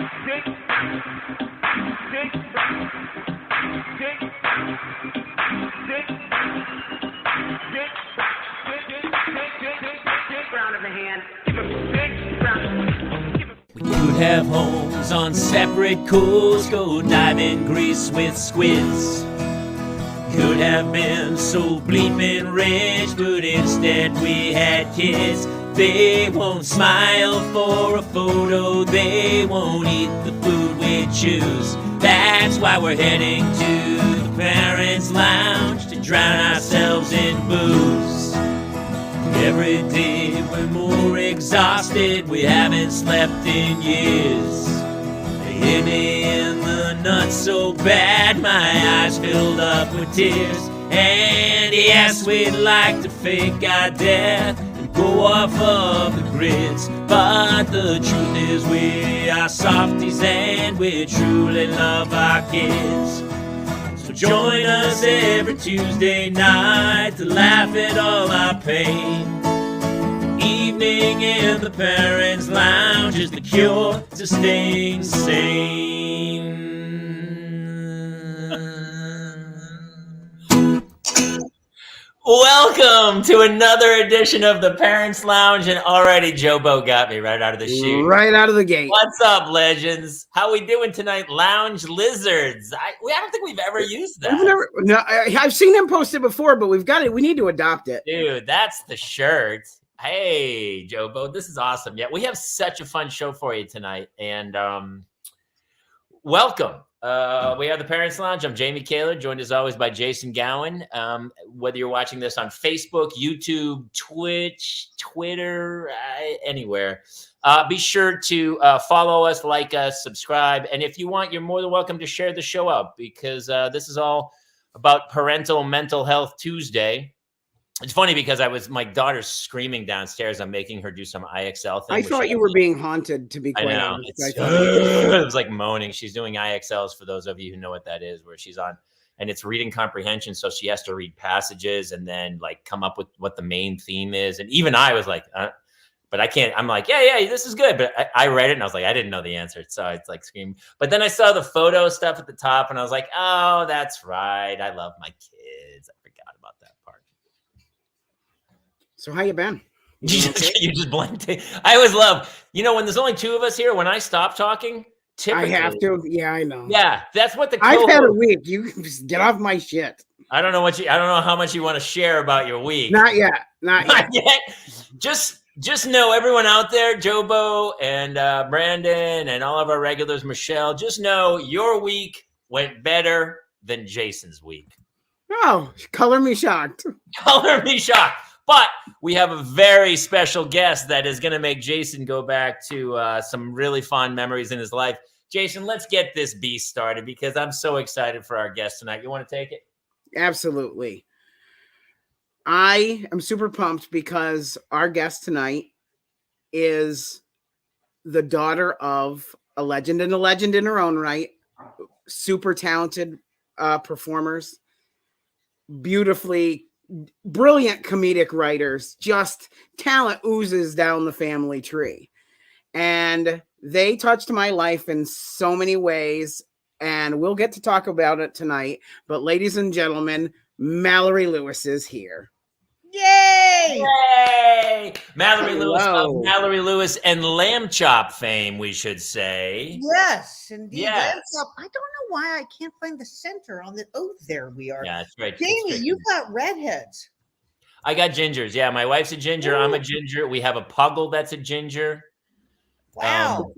We could have homes on separate coasts, go dive in Greece with squids. Could have been so bleeping rich, but instead we had kids. They won't smile for a photo, they won't eat the food we choose. That's why we're heading to the Parents' Lounge to drown ourselves in booze. Every day we're more exhausted, we haven't slept in years. They hit me in the nuts so bad, my eyes filled up with tears. And yes, we'd like to fake our death and go off of the grids, but the truth is we are softies and we truly love our kids. So join us every Tuesday night to laugh at all our pain. Evening in the Parents' Lounge is the cure to staying sane. Welcome to another edition of the Parents' Lounge, and already Jobo got me right out of the chute. Right out of the gate. What's up, legends? How we doing tonight, Lounge Lizards? I don't think we've ever used that. I've seen him posted before, but we've got it. We need to adopt it. Dude, that's the shirt. Hey, Jobo, this is awesome. Yeah, we have such a fun show for you tonight, and welcome. We have the Parents' Lounge. I'm Jamie Kaler, joined as always by Jason Gowin. Whether you're watching this on Facebook, YouTube, Twitch, Twitter, anywhere, be sure to follow us, like us, subscribe. And if you want, you're more than welcome to share the show out, because this is all about Parental Mental Health Tuesday. It's funny because my daughter's screaming downstairs. I'm making her do some IXL thing. I thought you were being haunted, to be quite honest. It was like moaning. She's doing IXLs, for those of you who know what that is, where she's on, and it's reading comprehension. So she has to read passages and then like come up with what the main theme is. And even I was like, but I can't. I'm like, yeah, this is good. But I read it and I was like, I didn't know the answer. So it's like screaming. But then I saw the photo stuff at the top and I was like, oh, that's right. I love my kids. I forgot about that part. So how you been? You just blanked it. I always love, when there's only two of us here, when I stop talking, typically. I have to. Yeah, I know. Yeah, that's what I've had a week. You just get off my shit. I don't know how much you want to share about your week. Not yet. Just know, everyone out there, Jobo and Brandon and all of our regulars, Michelle, just know your week went better than Jason's week. Oh, color me shocked. Color me shocked. But we have a very special guest that is going to make Jason go back to some really fond memories in his life. Jason, let's get this beast started because I'm so excited for our guest tonight. You want to take it? Absolutely. I am super pumped because our guest tonight is the daughter of a legend and a legend in her own right. Super talented performers, beautifully brilliant comedic writers, just talent oozes down the family tree. And they touched my life in so many ways, and we'll get to talk about it tonight. But ladies and gentlemen, Mallory Lewis is here. Yay! Yay! Mallory Lewis of Mallory Lewis and Lamb-Chop fame, we should say. Yes, indeed. Yes. I don't know why I can't find the center on the there we are. Yeah, that's right. Jamie, you've got redheads. I got gingers. Yeah, my wife's a ginger. I'm a ginger. We have a puggle that's a ginger. Wow.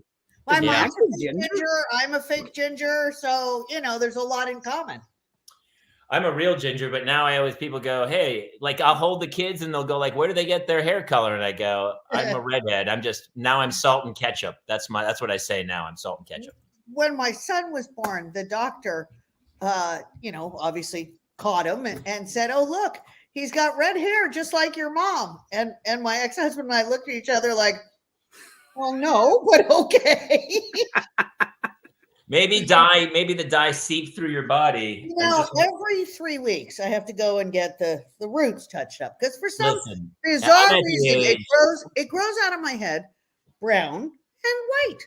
My yeah. mom's a ginger. I'm a fake ginger. So, there's a lot in common. I'm a real ginger, but now people go, hey, like I'll hold the kids and they'll go like, where do they get their hair color? And I go, I'm a redhead. I'm salt and ketchup. That's what I say now. I'm salt and ketchup. When my son was born, the doctor, obviously caught him and said, oh, look, he's got red hair just like your mom. And my ex-husband and I looked at each other like, well, no, but okay. Maybe the dye seeped through your body. Every 3 weeks I have to go and get the roots touched up because for some bizarre reason it grows out of my head brown and white,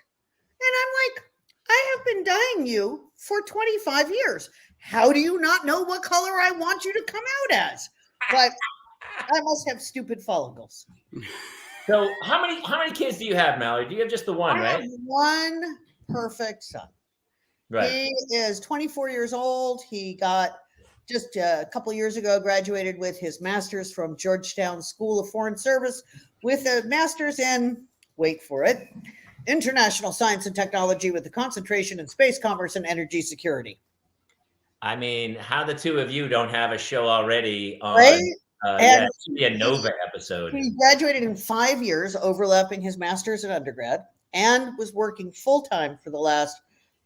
and I'm like, have been dyeing you for 25 years. How do you not know what color I want you to come out as? But I must have stupid follicles. So how many kids do you have, Mallory? Do you have just the one, I right? have one perfect son. Right. He is 24 years old. He got just a couple of years ago graduated with his master's from Georgetown School of Foreign Service with a master's in, wait for it, international science and technology with a concentration in space commerce and energy security. I mean, how the two of you don't have a show already on, Right? yeah, it should be a Nova episode. He graduated in 5 years, overlapping his master's and undergrad, and was working full-time for the last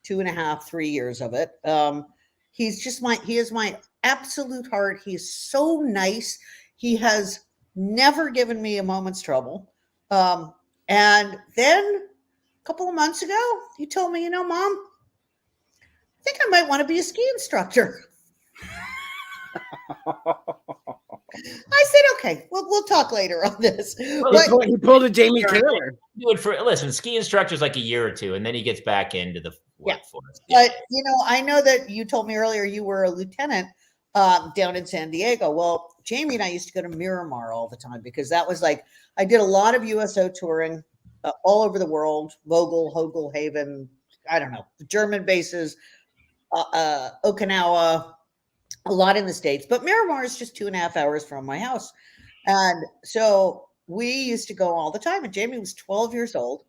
2.5, 3 years of it. He is my absolute heart. He's so nice. He has never given me a moment's trouble. And then a couple of months ago, he told me, Mom, I think I might want to be a ski instructor. I said, okay, we'll talk later on this. Well, He pulled a Jamie Kaler. Do it for, listen, ski instructor's like a year or two, and then he gets back into the workforce. But, I know that you told me earlier you were a lieutenant down in San Diego. Well, Jamie and I used to go to Miramar all the time because that was like, I did a lot of USO touring all over the world, Vogel, Hogelhaven, I don't know, the German bases, Okinawa, a lot in the States, but Miramar is just 2.5 hours from my house. And so we used to go all the time. And Jamie was 12 years old.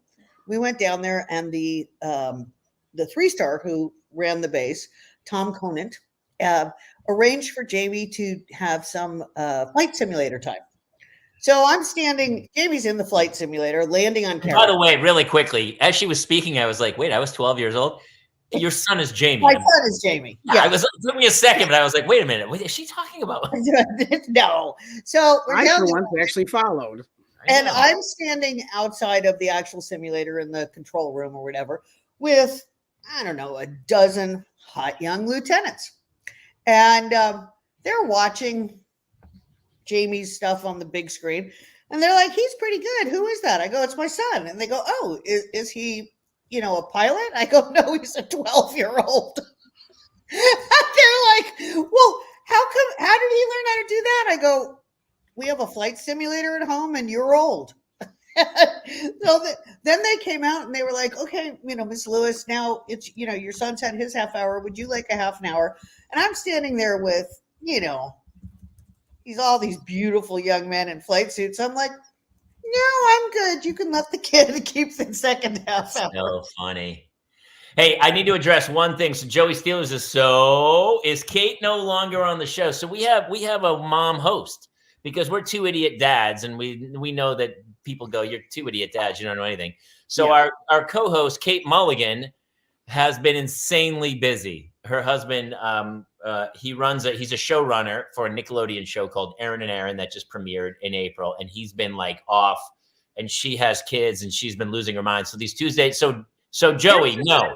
We went down there, and the 3-star who ran the base, Tom Conant, arranged for Jamie to have some flight simulator time. So I'm standing, Jamie's in the flight simulator, landing on camera. By the way, really quickly, as she was speaking, I was like, wait, I was 12 years old? Your son is Jamie. My son is Jamie. Yeah. It took me a second, but I was like, wait a minute. What is she talking about? No. So I, for once, actually followed. And I'm standing outside of the actual simulator in the control room or whatever with, I don't know, a dozen hot young lieutenants. And they're watching Jamie's stuff on the big screen. And they're like, he's pretty good. Who is that? I go, it's my son. And they go, oh, is he, a pilot? I go, no, he's a 12-year-old. They're like, well, how did he learn how to do that? I go, we have a flight simulator at home and you're old. Then they came out and they were like, okay, Miss Lewis, now it's, your son's had his half hour. Would you like a half an hour? And I'm standing there with, he's all these beautiful young men in flight suits. I'm like, no, I'm good. You can let the kid keep the second half hour. So funny. Hey, I need to address one thing. So Joey Steelers is Kate no longer on the show? So we have a mom host because we're two idiot dads, and we know that people go, you're two idiot dads, you don't know anything. So our co-host Kate Mulligan has been insanely busy. Her husband, he's a showrunner for a Nickelodeon show called Aaron and Aaron that just premiered in April, and he's been like off, and she has kids, and she's been losing her mind. So these Tuesdays, so Joey, no,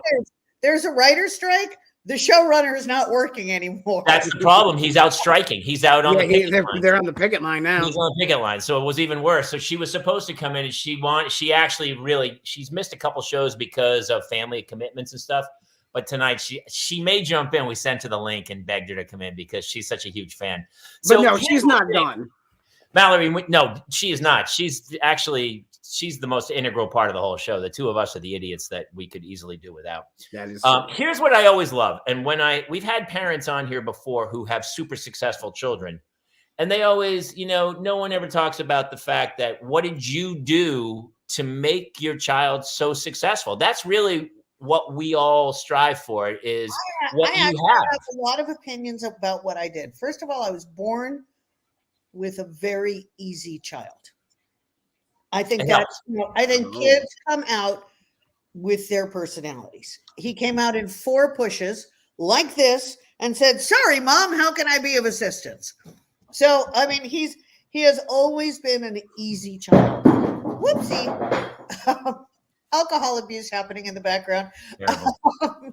there's a writer's strike. The showrunner is not working anymore. That's the problem. He's out striking. He's out on the picket line. They're on the picket line now. He's on the picket line. So it was even worse. So she was supposed to come in, and she's missed a couple shows because of family commitments and stuff. But tonight she may jump in. We sent her the link and begged her to come in because she's such a huge fan. But no, she's not done. Mallory, no, she is not. She's the most integral part of the whole show. The two of us are the idiots that we could easily do without. That is here's what I always love. And we've had parents on here before who have super successful children. And they always, no one ever talks about the fact that what did you do to make your child so successful? That's really what we all strive for is what you have. I have a lot of opinions about what I did. First of all, I was born with a very easy child. I think kids come out with their personalities. He came out in 4 pushes like this and said, sorry, Mom, how can I be of assistance? So, I mean, he has always been an easy child. Whoopsie. Alcohol abuse happening in the background.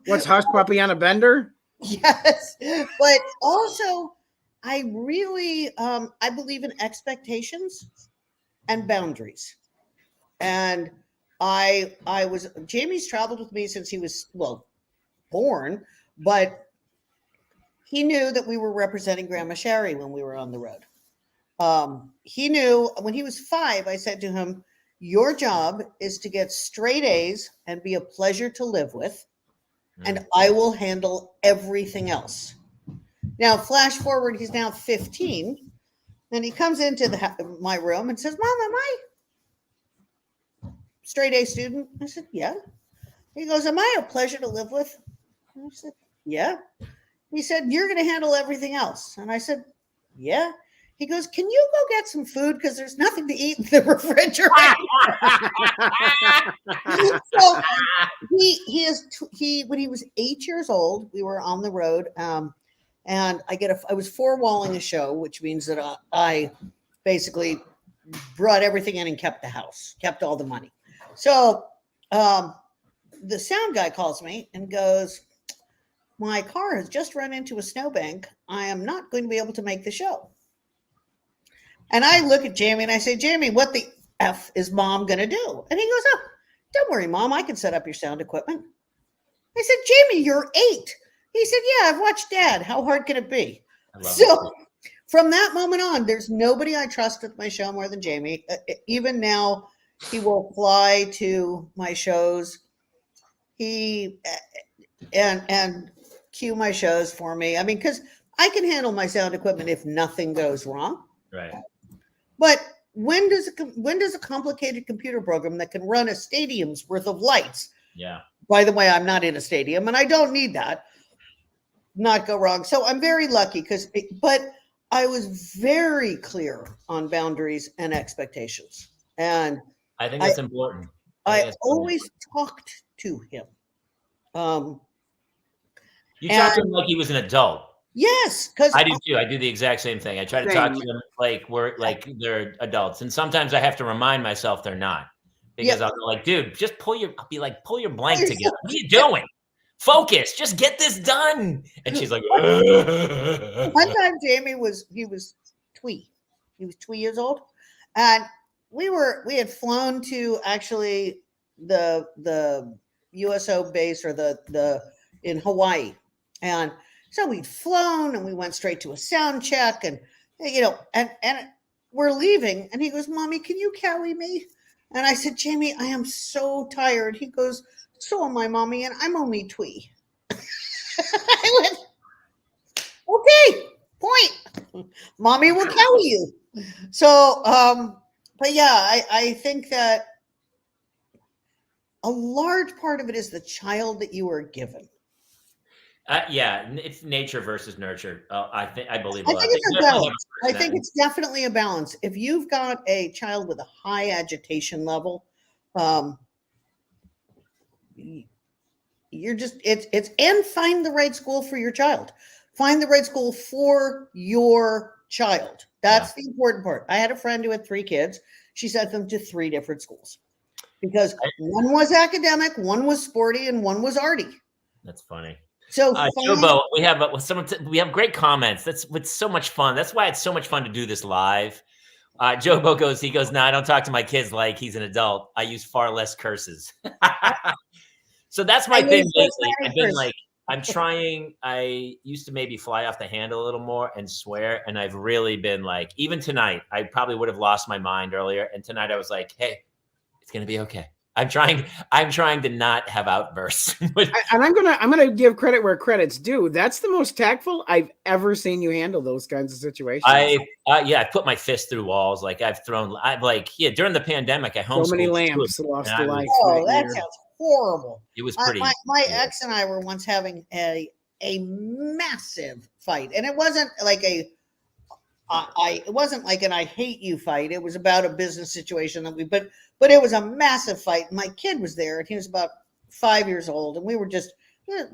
What's Hush Puppy on a bender? Yes. But also, I really, I believe in expectations and boundaries. And Jamie's traveled with me since he was, born, but he knew that we were representing Grandma Sherry when we were on the road. He knew when he was 5, I said to him, your job is to get straight A's and be a pleasure to live with, and I will handle everything else. Now, flash forward, he's now 15, and he comes into my room and says, Mom, am I straight A student? I said, yeah. He goes, am I a pleasure to live with? And I said, yeah. He said, you're going to handle everything else. And I said, yeah. He goes, can you go get some food? Because there's nothing to eat in the refrigerator. So when he was 8 years old, we were on the road. And I was four-walling a show, which means that I basically brought everything in and kept the house, kept all the money. So the sound guy calls me and goes, my car has just run into a snowbank. I am not going to be able to make the show. And I look at Jamie and I say, Jamie, what the F is Mom going to do? And he goes, oh, don't worry, Mom. I can set up your sound equipment. I said, Jamie, you're 8. He said, yeah, I've watched Dad. How hard can it be? So from that moment on, there's nobody I trust with my show more than Jamie. Even now, he will fly to my shows. And cue my shows for me. I mean, because I can handle my sound equipment if nothing goes wrong. Right. But when does a complicated computer program that can run a stadium's worth of lights? Yeah. By the way, I'm not in a stadium, and I don't need that. Not go wrong. So I'm very lucky but I was very clear on boundaries and expectations, and I think that's important. I always talked to him. You talked to him like he was an adult. Yes, because I do too. I do the exact same thing. I try to talk to them like they're adults, and sometimes I have to remind myself they're not, because I'll go like, "Dude, just pull your blank together. What are you doing? Focus. Just get this done." And she's like, One time, Jamie was twee. He was 2 years old, and we had flown to actually the USO base or the in Hawaii, and so we'd flown and we went straight to a sound check, and and we're leaving, and he goes, Mommy, can you carry me? And I said, Jamie, I am so tired. He goes, so am I, Mommy, and I'm only twee. I went, okay, point. Mommy will carry you. So, but yeah, I think that a large part of it is the child that you are given. Yeah, it's nature versus nurture. I believe. I think it's a balance. I think it's definitely a balance. If you've got a child with a high agitation level, you're just and find the right school for your child. Find the right school for your child. That's the important part. I had a friend who had 3 kids. She sent them to 3 different schools because one was academic, one was sporty, and one was arty. That's funny. So, Jobo, we have great comments. That's what's so much fun. That's why it's so much fun to do this live. Jobo goes, no, I don't talk to my kids like he's an adult. I use far less curses. So that's my thing lately. I've been like, I used to maybe fly off the handle a little more and swear. And I've really been like, even tonight, I probably would have lost my mind earlier. And tonight I was like, hey, it's going to be okay. I'm trying to not have outbursts. And I'm gonna give credit where credit's due. That's the most tactful I've ever seen you handle those kinds of situations. I put my fist through walls. Like during the pandemic, I homeschooled. So many lambs lost their life. Oh, that sounds horrible. It was pretty. My ex and I were once having a massive fight, and it wasn't like it wasn't like an I hate you fight. It was about a business situation but it was a massive fight. My kid was there, and he was about 5 years old, and we were just, and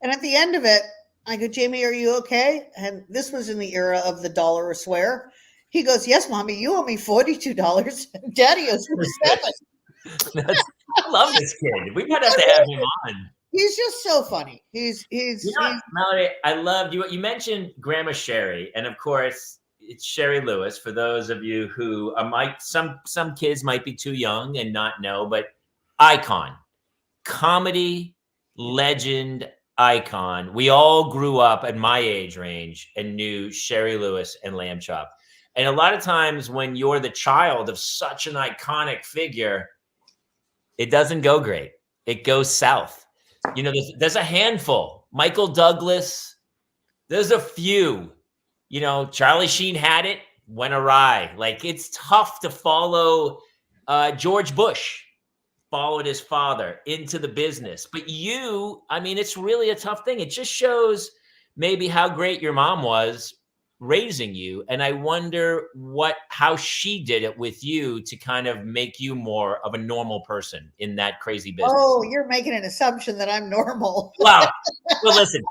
at the end of it, I go, Jamie, are you okay? And this was in the era of the dollar a swear. He goes, yes, Mommy, you owe me $42. Daddy owes me $7. I love this kid. We might have to have him on. He's just so funny. He's Mallory, I loved you. You mentioned Grandma Sherry, and of course, it's Sherry Lewis. For those of you who some kids might be too young and not know, but icon, comedy, legend, icon. We all grew up at my age range and knew Sherry Lewis and Lamb-Chop. And a lot of times when you're the child of such an iconic figure, it doesn't go great. It goes south. You know, there's a handful. Michael Douglas, there's a few. You know, Charlie Sheen had it, went awry. Like, it's tough to follow. George Bush followed his father into the business. But you, I mean, it's really a tough thing. It just shows maybe how great your mom was raising you. And I wonder how she did it with you to kind of make you more of a normal person in that crazy business. Oh, you're making an assumption that I'm normal. Well, listen,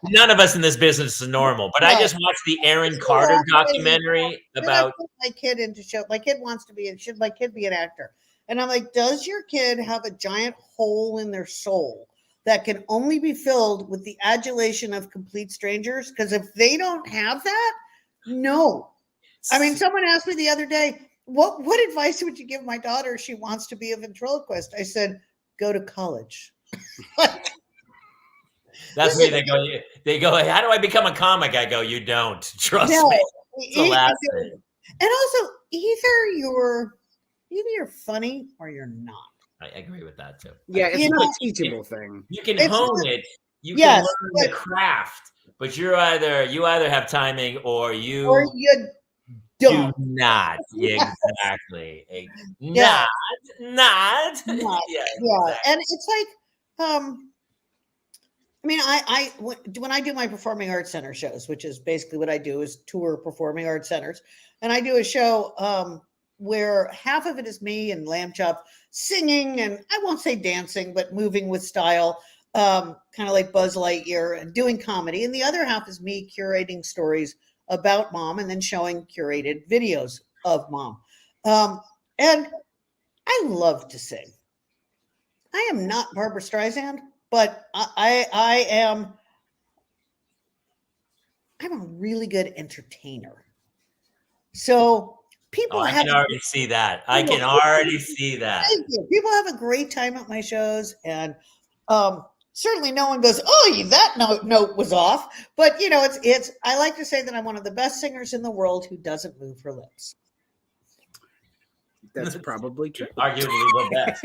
none of us in this business is normal, but no. I just watched the Aaron Carter documentary about my kid into show. My kid wants to be, should my kid be an actor? And I'm like, does your kid have a giant hole in their soul that can only be filled with the adulation of complete strangers? Because if they don't have that, no. I mean, someone asked me the other day, what advice would you give my daughter if she wants to be a ventriloquist? I said, go to college. That's me. They go, how do I become a comic? I go, you don't. Trust me. It's the last thing. And also, either you're funny or you're not. I agree with that too. Yeah, it's not a teachable thing. You can hone it. You can learn the craft, but you either have timing or you don't. Do not. Exactly. Not. Yeah. Exactly. And it's like, I mean, when I do my performing arts center shows, which is basically what I do is tour performing arts centers, and I do a show where half of it is me and Lamb-Chop singing, and I won't say dancing, but moving with style, kind of like Buzz Lightyear, and doing comedy, and the other half is me curating stories about mom and then showing curated videos of mom. And I love to sing. I am not Barbara Streisand, but I'm a really good entertainer. So people I can already see that. I can already see that. Thank you. People have a great time at my shows, and certainly no one goes, oh, that note was off. But you know, it's I like to say that I'm one of the best singers in the world who doesn't move her lips. That's probably true. Arguably the best.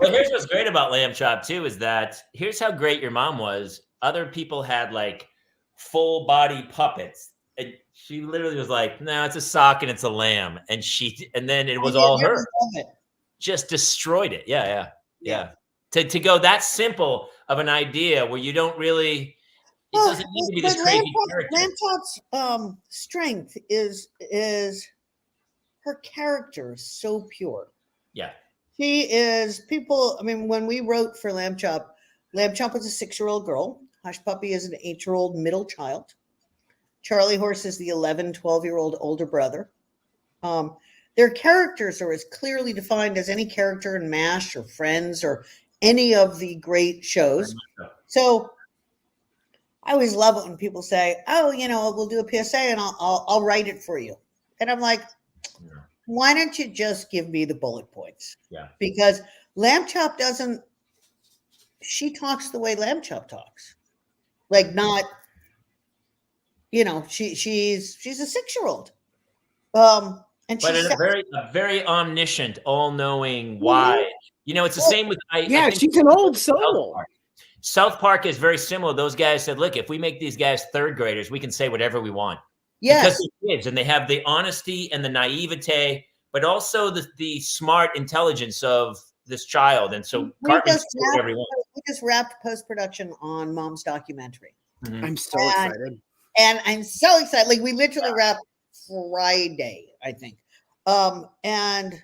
Well, here's what's great about Lamb-Chop too, is that here's how great your mom was. Other people had like full body puppets. And she literally was like, no, it's a sock and it's a lamb. And then it was all her. Just destroyed it. Yeah. To go that simple of an idea where you don't really, it doesn't need to be this crazy character. Lamb-Chop's strength is her character is so pure. Yeah. She is I mean, when we wrote for Lamb-Chop was a 6-year-old girl. Hush Puppy is an 8-year-old middle child. Charlie Horse is the 11, 12-year-old older brother. Their characters are as clearly defined as any character in MASH or Friends or any of the great shows. So I always love it when people say, oh, you know, we'll do a PSA and I'll write it for you. And I'm like, why don't you just give me the bullet points? Yeah. Because Lamb-Chop she talks the way Lamb-Chop talks. Like not, you know, she's a 6-year-old. And but a very omniscient, all-knowing, wise. You know, it's the same with she's an old soul. South Park is very similar. Those guys said, look, if we make these guys 3rd graders, we can say whatever we want. Yes. Because they're kids and they have the honesty and the naivete, but also the smart intelligence of this child. And so we just wrapped post-production on Mom's documentary. Mm-hmm. I'm so excited. And I'm so excited. Like we literally wrapped Friday, I think. And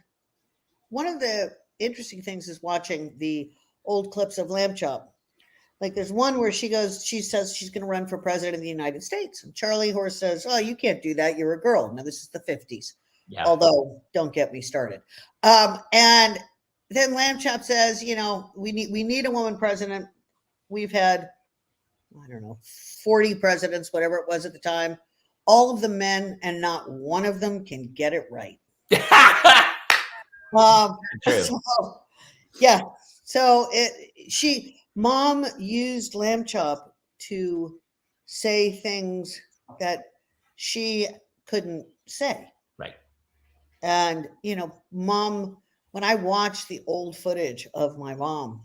one of the interesting things is watching the old clips of Lamb-Chop. Like there's one where she says she's going to run for president of the United States. And Charlie Horse says, oh, you can't do that. You're a girl. Now, this is the 50s. Yeah. Although, don't get me started. And then Lamb-Chop says, you know, we need a woman president. We've had, I don't know, 40 presidents, whatever it was at the time. All of them men, and not one of them can get it right. True. So, yeah. So Mom used Lamb-Chop to say things that she couldn't say. Right. And, Mom, when I watched the old footage of my mom,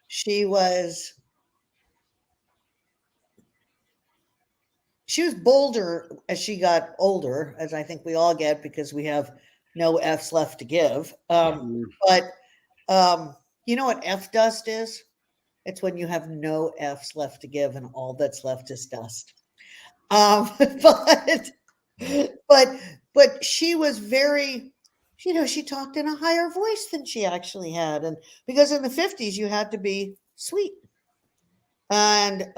she was bolder as she got older, as I think we all get because we have no F's left to give. But you know what F dust is? It's when you have no F's left to give and all that's left is dust. But she was very, she talked in a higher voice than she actually had. And because in the 50s, you had to be sweet. And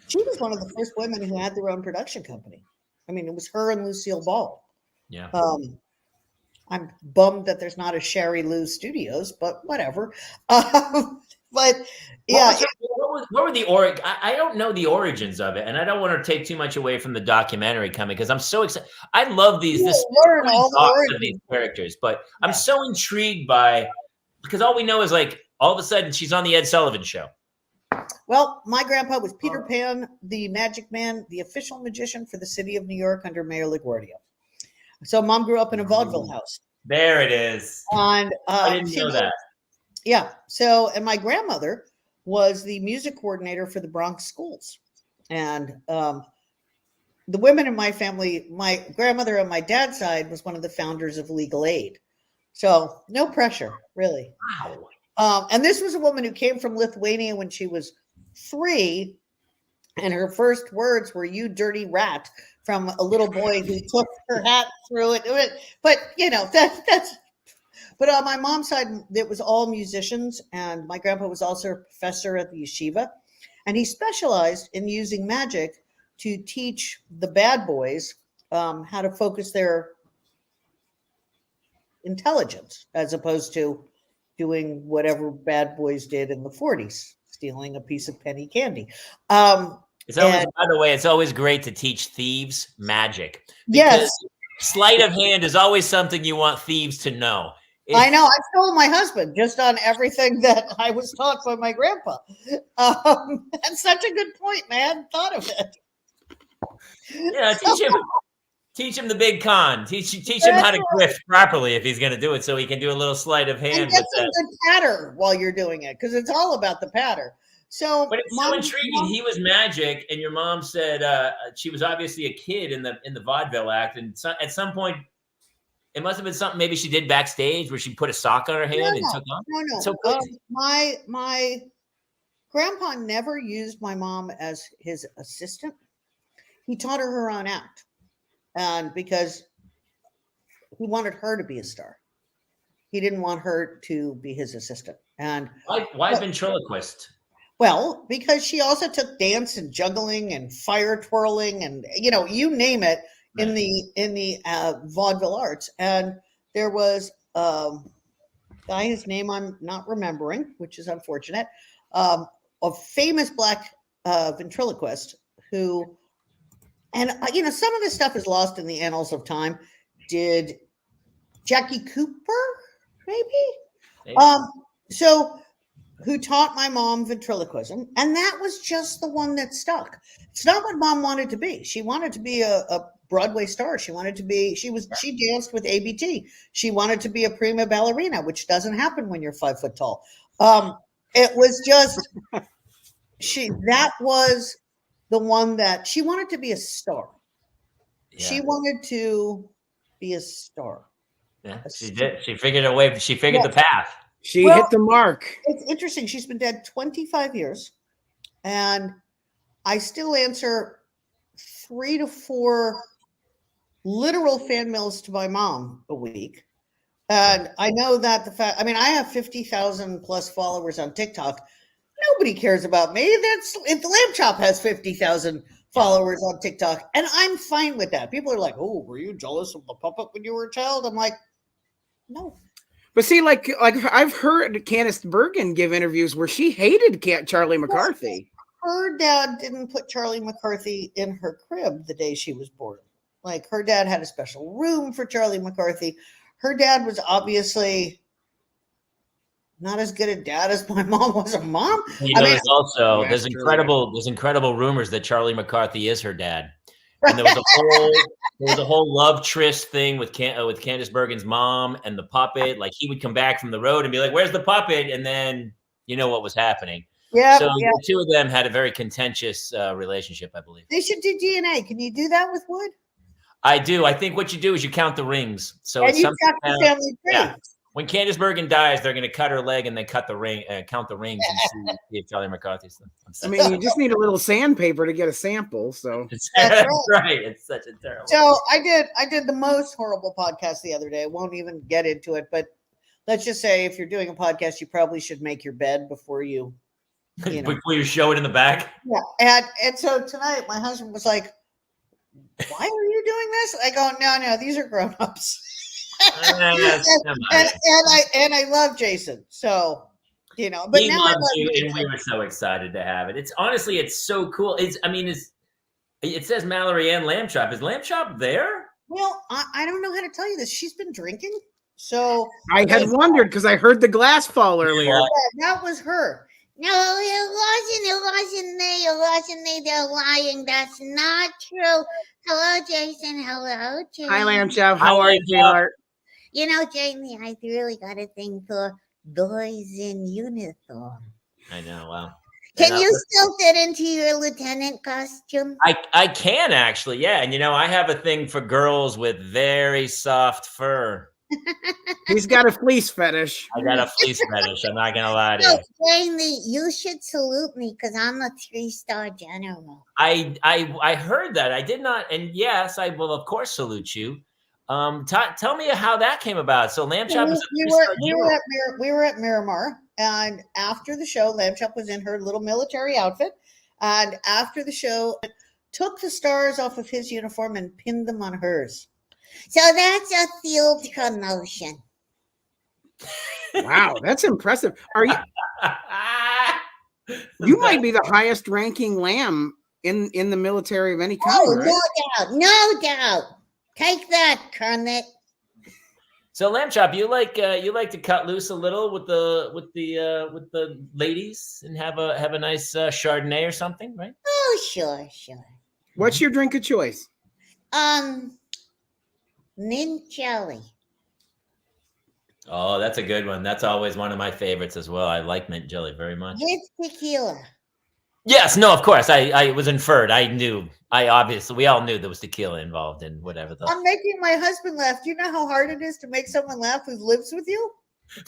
she was one of the first women who had their own production company. I mean, it was her and Lucille Ball. Yeah. I'm bummed that there's not a Sherry Lou Studios, but whatever. But yeah. What were the I don't know the origins of it, and I don't want to take too much away from the documentary coming because I'm so excited. I love these learn all the origins of these characters, but I'm so intrigued by because all we know is like all of a sudden she's on the Ed Sullivan Show. Well, my grandpa was Peter Pan, the Magic Man, the official magician for the city of New York under Mayor LaGuardia. So Mom grew up in a vaudeville house. There it is. And I didn't know that. Yeah. So, and my grandmother was the music coordinator for the Bronx schools. And the women in my family, my grandmother on my dad's side was one of the founders of Legal Aid. So no pressure, really. Wow. And this was a woman who came from Lithuania when she was 3. And her first words were, "You dirty rat," from a little boy who took her hat through it. But, that's. But on my mom's side, it was all musicians. And my grandpa was also a professor at the yeshiva. And he specialized in using magic to teach the bad boys how to focus their intelligence, as opposed to doing whatever bad boys did in the 40s, stealing a piece of penny candy. It's always, by the way, it's always great to teach thieves magic. Yes. Sleight of hand is always something you want thieves to know. I know. I told my husband just on everything that I was taught by my grandpa. That's such a good point, man. Thought of it. Yeah, teach him the big con. Teach him how to grift properly if he's going to do it, so he can do a little sleight of hand. And get some good patter while you're doing it, because it's all about the patter. So, but it's so intriguing. He was magic, and your mom said she was obviously a kid in the vaudeville act, and at some point, it must have been something maybe she did backstage where she put a sock on her hand and took off. No. So my grandpa never used my mom as his assistant. He taught her own act, and because he wanted her to be a star, he didn't want her to be his assistant. And why ventriloquist? Well, because she also took dance and juggling and fire twirling and you name it in the vaudeville arts. And there was a guy whose name I'm not remembering, which is unfortunate, a famous black ventriloquist who, and some of this stuff is lost in the annals of time. Did Jackie Cooper maybe? So. Who taught my mom ventriloquism, and that was just the one that stuck. It's not what Mom wanted to be. She wanted to be a Broadway star. She danced with ABT. She wanted to be a prima ballerina, which doesn't happen when you're 5 foot tall. It was just that was the one that she wanted to be a star. Yeah. She wanted to be a star. Yeah, she did. She figured a way. She figured the path. She hit the mark. It's interesting. She's been dead 25 years, and I still answer 3 to 4 literal fan mails to my mom a week. And I know that I have 50,000 plus followers on TikTok. Nobody cares about me. If the Lamb-Chop has 50,000 followers on TikTok, and I'm fine with that. People are like, "Oh, were you jealous of the puppet when you were a child?" I'm like, no. But see, like I've heard Candice Bergen give interviews where she hated Charlie McCarthy. Her dad didn't put Charlie McCarthy in her crib the day she was born. Like, her dad had a special room for Charlie McCarthy. Her dad was obviously not as good a dad as my mom was a mom. You know, Yeah, there's true. incredible rumors that Charlie McCarthy is her dad. And there was a whole love tryst thing with Candace Bergen's mom and the puppet. Like he would come back from the road and be like, "Where's the puppet?" And then you know what was happening. Yeah. So the two of them had a very contentious relationship, I believe. They should do DNA. Can you do that with wood? I do. I think what you do is you count the rings. So And it's you something. got the family tree. Yeah. When Candace Bergen dies, they're going to cut her leg and then cut the ring, count the rings, and see if Charlie McCarthy's. I mean, you just need a little sandpaper to get a sample. So That's right. It's such a terrible. So I did the most horrible podcast the other day. I won't even get into it, but let's just say if you're doing a podcast, you probably should make your bed before you know. Before you show it in the back. Yeah. And so tonight my husband was like, "Why are you doing this?" I go, No, these are grown-ups. and I love Jason. So, you know, but he now loves I love you, Jason. and we were so excited to have it. It's honestly, it's so cool. It says Mallory and Lamb-Chop. Is Lamb-Chop there? Well, I don't know how to tell you this. She's been drinking. So I had wondered because I heard the glass fall earlier. yeah, that was her. No, it wasn't me. They're lying. That's not true. Hello, Jason. Hello, Jamie. Hi, Lamb-Chop. How are you, sweetheart? You know, Jamie, I really got a thing for boys in uniform. I know. Wow. Can you still fit into your lieutenant costume? I can actually, yeah. And you know, I have a thing for girls with very soft fur. He's got a fleece fetish. I got a fleece fetish. I'm not gonna lie to No, you. Jamie, you should salute me because I'm a 3-star general. I heard that. I did not, and yes, I will of course salute you. Tell me how that came about. So Lamb-Chop is we were at Miramar, and after the show, Lamb-Chop was in her little military outfit, and after the show, took the stars off of his uniform and pinned them on hers. So that's a field promotion. Wow, that's impressive. Are you? You might be the highest ranking lamb in the military of any kind. Oh, right? no doubt. Take that, Kermit. So Lamb-Chop, you like to cut loose a little with the ladies and have a nice Chardonnay or something, right? Oh, sure. What's your drink of choice? Mint jelly. Oh, that's a good one. That's always one of my favorites as well. I like mint jelly very much. With tequila. Yes, no, of course. I was inferred. I knew. We all knew there was tequila involved in whatever. I'm making my husband laugh. Do you know how hard it is to make someone laugh who lives with you?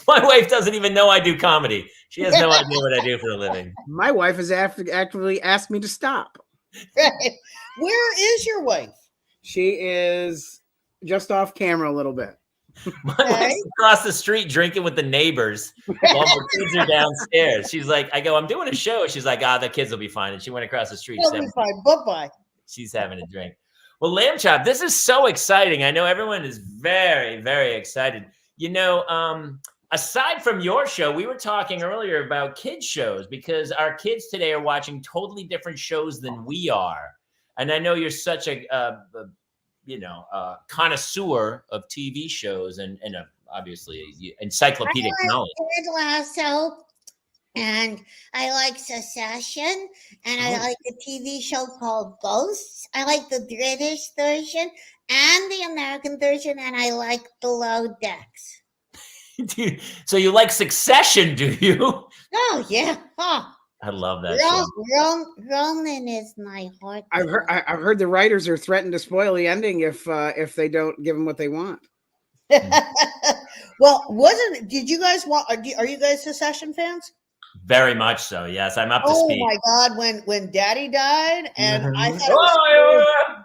My wife doesn't even know I do comedy. She has no idea what I do for a living. My wife has actively asked me to stop. Right. Where is your wife? She is just off camera a little bit. My wife's across the street drinking with the neighbors while the kids are downstairs. She's like, I go, I'm doing a show. She's like, the kids will be fine. And she went across the street. Bye-bye. She's having a drink. Well, Lamb-Chop, this is so exciting. I know everyone is very, very excited. You know, aside from your show, we were talking earlier about kids shows because our kids today are watching totally different shows than we are. And I know you're such a connoisseur of TV shows and obviously encyclopedic knowledge. Ted Lasso, and I like Succession, and I like a TV show called Ghosts. I like the British version and the American version, and I like Below Decks. So you like Succession, do you? Oh yeah. Oh. I love that show. Roman is my heart. I've heard the writers are threatened to spoil the ending if they don't give them what they want. Well, did you guys are you guys Succession fans? Very much so. Yes, I'm up to speed. Oh my God, when Daddy died, and I thought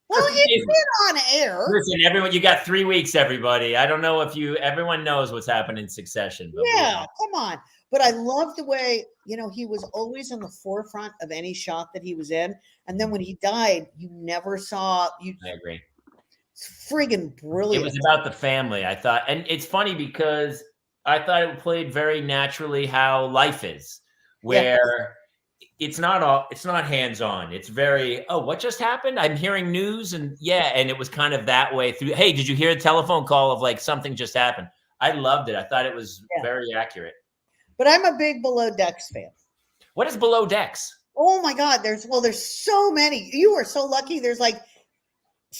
well, it's been on air. Listen, everyone, you got 3 weeks, everybody. I don't know if everyone knows what's happened in Succession. But yeah, come on. But I love the way, he was always in the forefront of any shot that he was in. And then when he died, you never saw you. I agree. It's friggin' brilliant. It was about the family, I thought. And it's funny because I thought it played very naturally how life is, where it's not hands-on. It's very, what just happened? I'm hearing news and it was kind of that way through. Hey, did you hear a telephone call of like something just happened? I loved it. I thought it was Yeah. very accurate. But I'm a big Below Decks fan. What is Below Decks? Oh my God, there's so many. You are so lucky. There's like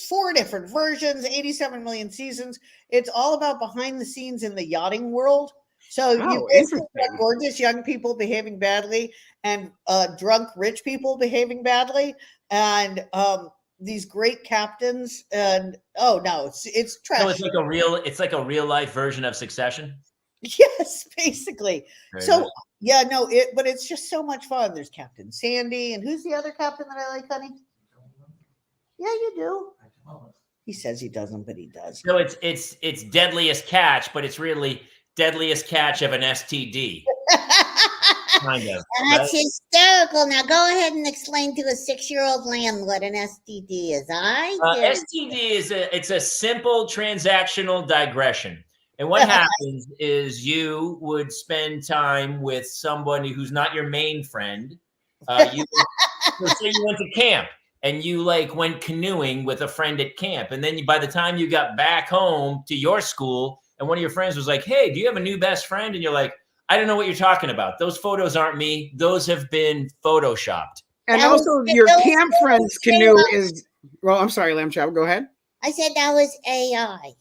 4 different versions, 87 million seasons. It's all about behind the scenes in the yachting world. So you interesting. have gorgeous young people behaving badly and drunk rich people behaving badly, and these great captains. And oh no, it's trash. So it's like a real life version of Succession. Yes, basically. Very So nice. yeah, no, but it's just so much fun. There's Captain Sandy, and who's the other captain that I like, honey? Yeah, you do. He says he doesn't, but he does. So it's Deadliest Catch, but it's really Deadliest Catch of an STD. Kind of. That's Right? hysterical. Now go ahead and explain to a 6-year-old lamb what an STD is. STD is a simple transactional digression. And what happens is you would spend time with somebody who's not your main friend. So say you went to camp and you like went canoeing with a friend at camp. And then by the time you got back home to your school and one of your friends was like, hey, do you have a new best friend? And you're like, I don't know what you're talking about. Those photos aren't me. Those have been photoshopped. And also your camp friend's canoe is, well, I'm sorry, Lamb-Chop, go ahead. I said that was AI.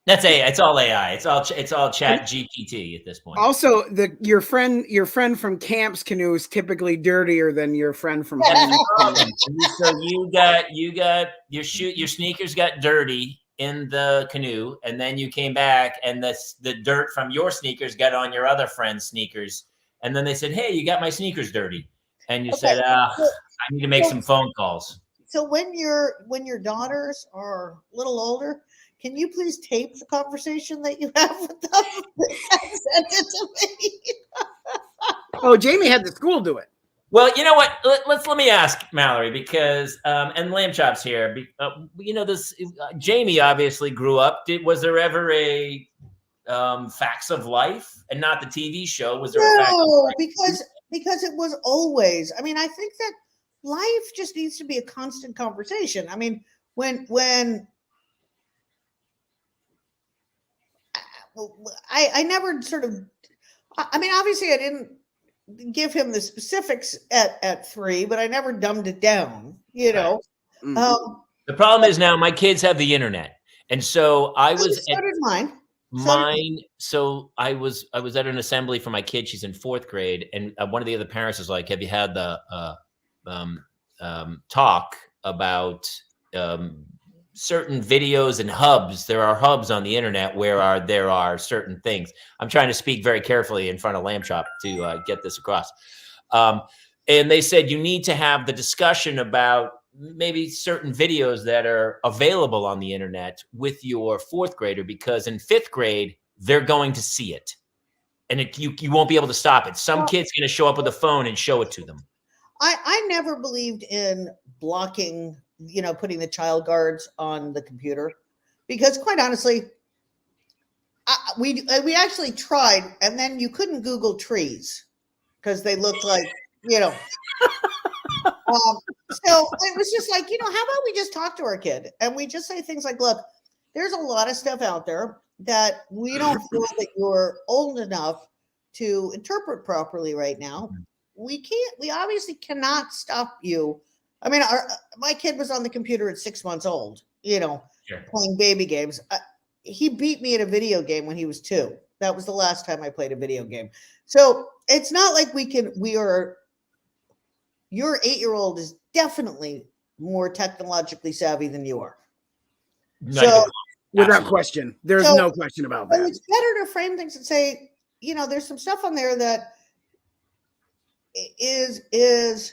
That's AI. It's all AI. It's all Chat GPT at this point. Also, your friend from camp's canoe is typically dirtier than your friend from home. So you got your sneakers got dirty in the canoe, and then you came back, and the dirt from your sneakers got on your other friend's sneakers, and then they said, "Hey, you got my sneakers dirty," and you said, "I need to make some phone calls." So when your daughters are a little older, can you please tape the conversation that you have with them and send it to me? Oh, Jamie had the school do it. Well, you know what? Let me ask Mallory, because and Lamb-Chop's here. This Jamie obviously grew up. Was there ever a Facts of Life, and not the TV show? Was there? No, because it was always. I mean, I think that life just needs to be a constant conversation. I mean, when I never sort of. I mean, obviously, I didn't give him the specifics at 3, but I never dumbed it down, you know. Mm-hmm. The problem is now my kids have the internet, and so I was. So did mine. So I was at an assembly for my kid. She's in 4th grade, and one of the other parents was like, "Have you had the talk about certain videos and hubs? There are hubs on the internet where there are certain things." I'm trying to speak very carefully in front of Lamb-Chop to get this across. And they said you need to have the discussion about maybe certain videos that are available on the internet with your 4th grader, because in 5th grade, they're going to see it. And you won't be able to stop it. Some kid's going to show up with a phone and show it to them. I never believed in blocking, putting the child guards on the computer, because quite honestly, we actually tried, and then you couldn't Google trees because they looked like, so it was just like, how about we just talk to our kid and we just say things like, look, there's a lot of stuff out there that we don't feel that you're old enough to interpret properly right now. We obviously cannot stop you. I mean, my kid was on the computer at 6 months old, Sure. playing baby games. He beat me at a video game when he was 2. That was the last time I played a video game. So it's not like your 8-year-old is definitely more technologically savvy than you are. Without question. There's no question about that. It's better to frame things and say, there's some stuff on there that is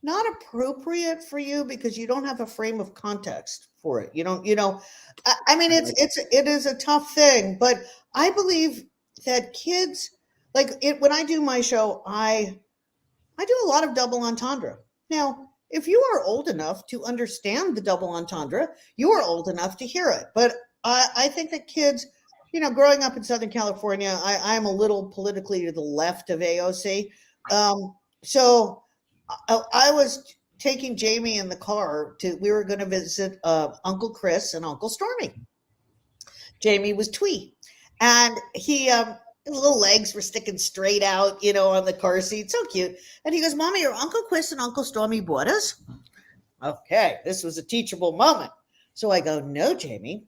not appropriate for you because you don't have a frame of context for it. I mean, it is a tough thing, but I believe that kids, when I do my show, I do a lot of double entendre. Now, if you are old enough to understand the double entendre, you are old enough to hear it. But I think that kids, growing up in Southern California, I'm a little politically to the left of AOC. So I was taking Jamie in the car we were going to visit Uncle Chris and Uncle Stormy. Jamie was twee. And his little legs were sticking straight out, on the car seat. So cute. And he goes, Mommy, are Uncle Chris and Uncle Stormy bought us? Okay, this was a teachable moment. So I go, no, Jamie.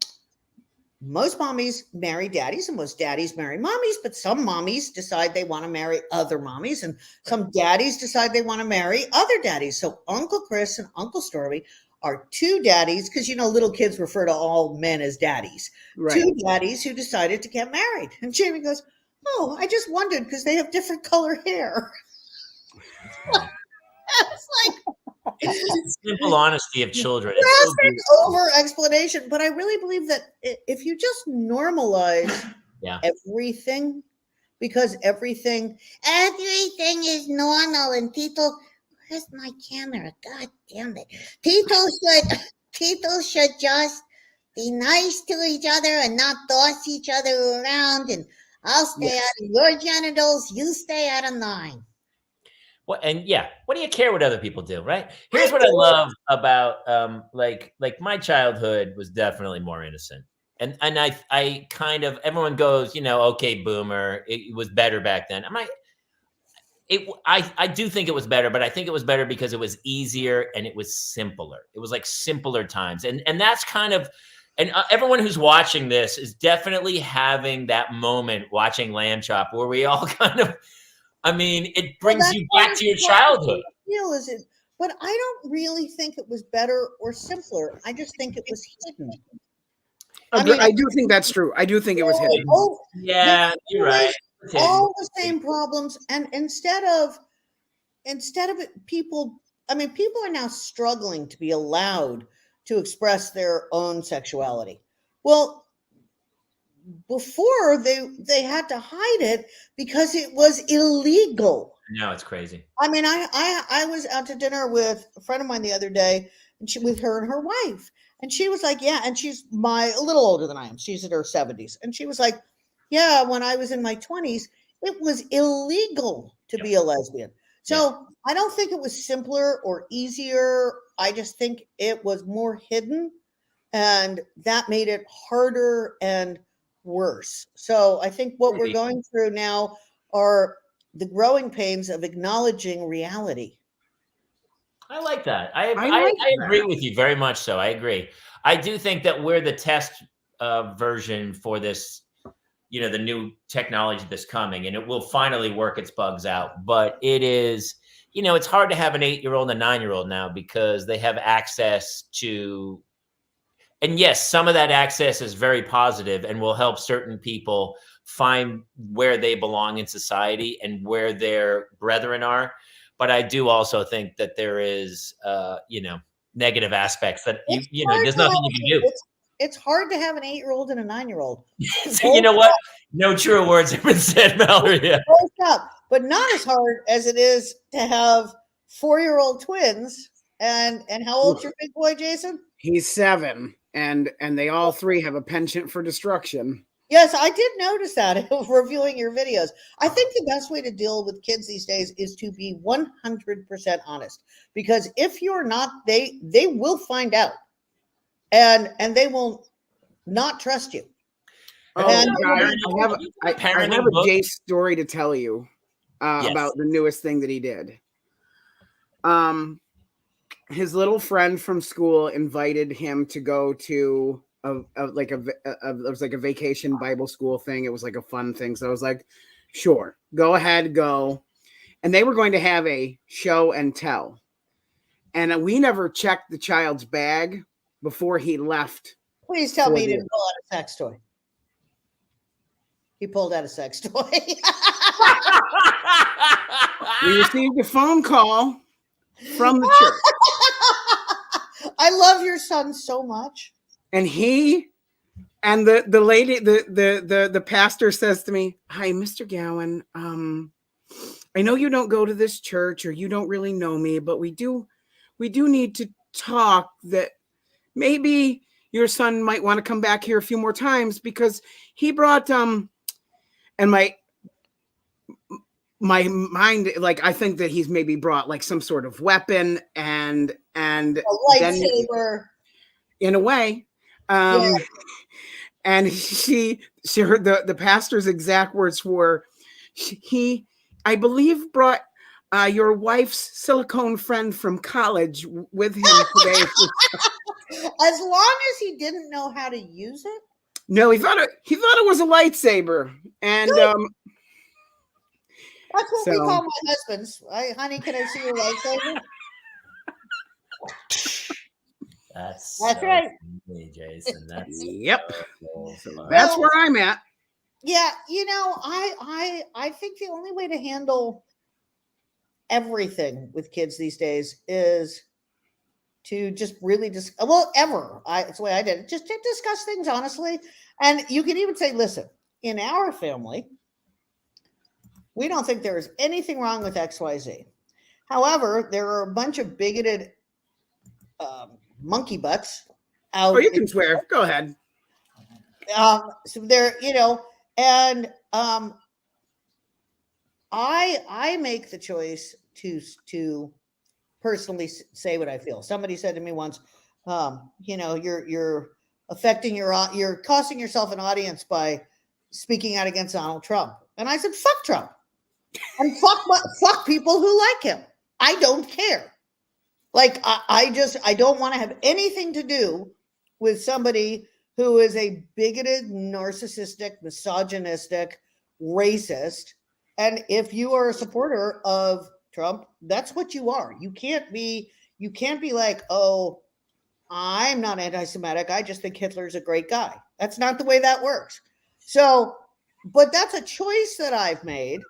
Most mommies marry daddies and most daddies marry mommies, but some mommies decide they want to marry other mommies and some daddies decide they want to marry other daddies. So Uncle Chris and Uncle Stormy are two daddies, because little kids refer to all men as daddies. Right. Two daddies who decided to get married. And Jamie goes, oh, I just wondered because they have different color hair. It's like, It's simple honesty of children. That's an over explanation, but I really believe that if you just normalize everything, because everything is normal, and people, where's my camera? God damn it! People should just be nice to each other and not toss each other around. And I'll stay out of your genitals, you stay out of mine. Well, and what do you care what other people do, right? Here's what I love about like my childhood was definitely more innocent. And I kind of, everyone goes, okay, boomer, it was better back then. I do think it was better, but I think it was better because it was easier and it was simpler. It was like simpler times. And that's kind of, and everyone who's watching this is definitely having that moment watching Lamb-Chop where we all kind of, it brings you back to your childhood. But I don't really think it was better or simpler. I just think it was hidden. I do think that's true. I do think it was hidden. Yeah, you're right. All the same problems, and instead of it, people are now struggling to be allowed to express their own sexuality. Well, before they had to hide it because it was illegal. No, it's crazy. I was out to dinner with a friend of mine the other day, and with her and her wife, and she was like, and she's a little older than I am. She's in her 70s, and she was like, when I was in my 20s, it was illegal to be a lesbian. So I don't think it was simpler or easier. I just think it was more hidden, and that made it harder and worse. So I think what we're going through now are the growing pains of acknowledging reality. I like that. I agree with you very much. So I agree. I do think that we're the test version for this, the new technology that's coming, and it will finally work its bugs out. But it is, it's hard to have an 8-year-old and a 9-year-old now because they have access to. And yes, some of that access is very positive and will help certain people find where they belong in society and where their brethren are. But I do also think that there is, negative aspects that, there's nothing you can do. It's hard to have an 8-year-old and a 9-year-old. So you know what? No truer words have been said, Mallory. But not as hard as it is to have 4-year-old twins. And how old's your big boy, Jason? He's 7. And they all 3 have a penchant for destruction. Yes, I did notice that reviewing your videos. I think the best way to deal with kids these days is to be 100% honest, because if you're not, they will find out, and they will not trust you. Oh, and I have a Jay story to tell you about the newest thing that he did. His little friend from school invited him to go to it was like a vacation Bible school thing. It was like a fun thing. So I was like, sure, go ahead, go. And they were going to have a show and tell. And we never checked the child's bag before he left. Please tell me he didn't pull out a sex toy. He pulled out a sex toy. We received a phone call from the church. I love your son so much. And he and the lady, the pastor says to me, "Hi, Mr. Gowin. I know you don't go to this church or you don't really know me, but we do need to talk that maybe your son might want to come back here a few more times because he brought and my mind, like, I think that he's maybe brought like some sort of weapon and a lightsaber in a way. And she heard the pastor's exact words were, he, I believe, brought your wife's silicone friend from college with him today. As long as he didn't know how to use it. No, he thought it was a lightsaber, and that's what we so- call my husbands. Honey, can I see your lightsaber? That's That's right. funny, Jason. That's Yep. so That's where I'm at. Yeah, you know, I think the only way to handle everything with kids these days is to just really that's the way I did it. Just to discuss things honestly. And you can even say, listen, in our family, we don't think there is anything wrong with XYZ. However, there are a bunch of bigoted monkey butts out. Oh, you can swear. Go ahead. So there, you know, and I make the choice to personally say what I feel. Somebody said to me once, you know, you're affecting you're costing yourself an audience by speaking out against Donald Trump. And I said, fuck Trump. And fuck people who like him. I don't care. Like, I don't want to have anything to do with somebody who is a bigoted, narcissistic, misogynistic, racist. And if you are a supporter of Trump, that's what you are. You can't be like, oh, I'm not anti-Semitic. I just think Hitler's a great guy. That's not the way that works. So, but that's a choice that I've made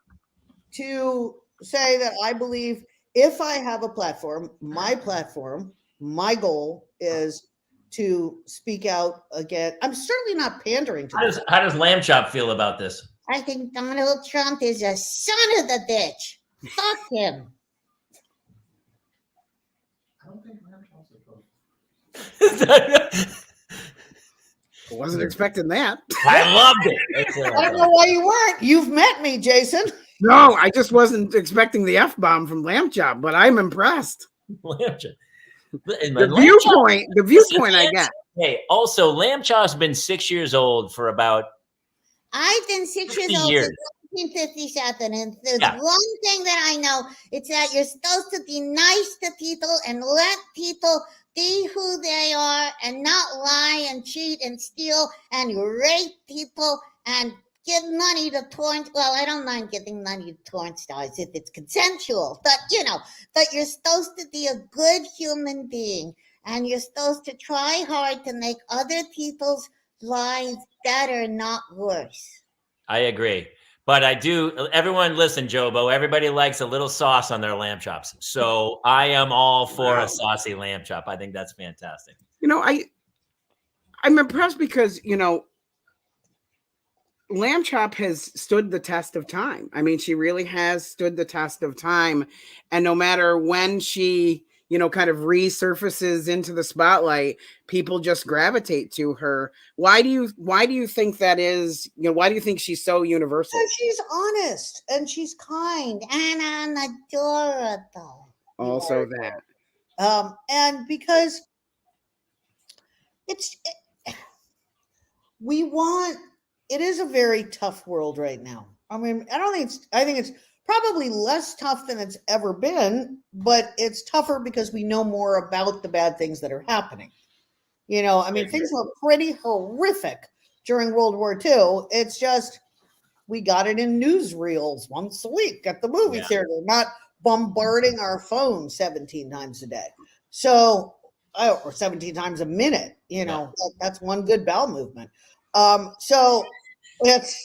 to say that I believe if I have a platform, my goal is to speak out again. I'm certainly not pandering to How does Lamb-Chop feel about this? I think Donald Trump is a son of the bitch. Fuck him. I don't think Lamb-Chop's supposed I wasn't expecting that. I loved it. I don't know why you weren't. You've met me, Jason. No, I just wasn't expecting the F-bomb from Lamb-Chop, but I'm impressed. Lamb-Chop. The viewpoint I get. Hey, also, Lamb-Chop's been 6 years old for about I've been 6 years 50 old years. since 1957, and there's Yeah. one thing that I know: it's that you're supposed to be nice to people and let people be who they are, and not lie and cheat and steal and rape people and give money to porn. Well, I don't mind giving money to porn stars if it's consensual, but you know, but you're supposed to be a good human being, and you're supposed to try hard to make other people's lives better, not worse. I agree. But I do, everyone listen, Jobo, everybody likes a little sauce on their lamb chops. So I am all for a saucy lamb chop. I think that's fantastic. You know, I'm impressed because, you know, Lamb-Chop has stood the test of time. I mean, she really has stood the test of time. And no matter when she, you know, kind of resurfaces into the spotlight, people just gravitate to her. Why do you think that is? You know, why do you think she's so universal? And she's honest and she's kind. And I'm adorable. Also that. And because it is a very tough world right now. I mean, I think it's probably less tough than it's ever been, but it's tougher because we know more about the bad things that are happening. You know, I mean, things were pretty horrific during World War II. It's just, we got it in newsreels once a week at the movie theater, not bombarding our phone 17 times a day. So, or 17 times a minute, you know, that's one good bowel movement. So it's,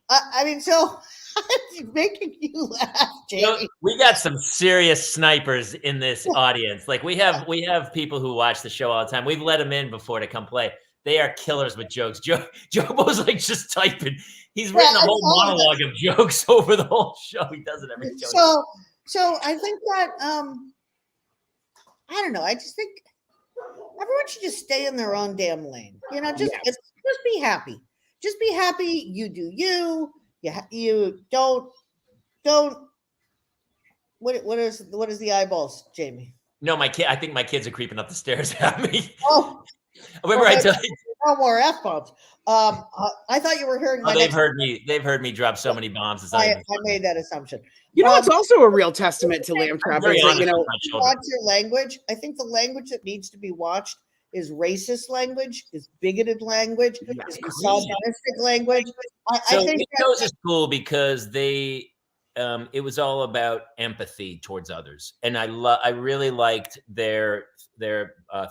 I mean, so it's making you laugh, Jamie. You know, we got some serious snipers in this audience. Like we have people who watch the show all the time. We've let them in before to come play. They are killers with jokes. Jobo's like just typing. He's written a whole monologue of jokes over the whole show. He does it every show. So I think that I don't know. I just think everyone should just stay in their own damn lane. You know, just be happy. Just be happy. You do you. You don't. What is the eyeballs, Jamie? No, my kid. I think my kids are creeping up the stairs at me. Oh, Remember, I No more F-bombs. I thought you were hearing my Oh, they've next. heard me. They've heard me drop so many bombs. It's not I even funny. made that assumption. You know, Um, it's also a real testament to Lamb I'm Chop very is that, honest you know, with my children. watch your language. I think the language that needs to be watched is racist language, is bigoted language, Yeah. is misogynistic language. I So think we chose this school because they, it was all about empathy towards others, and I really liked their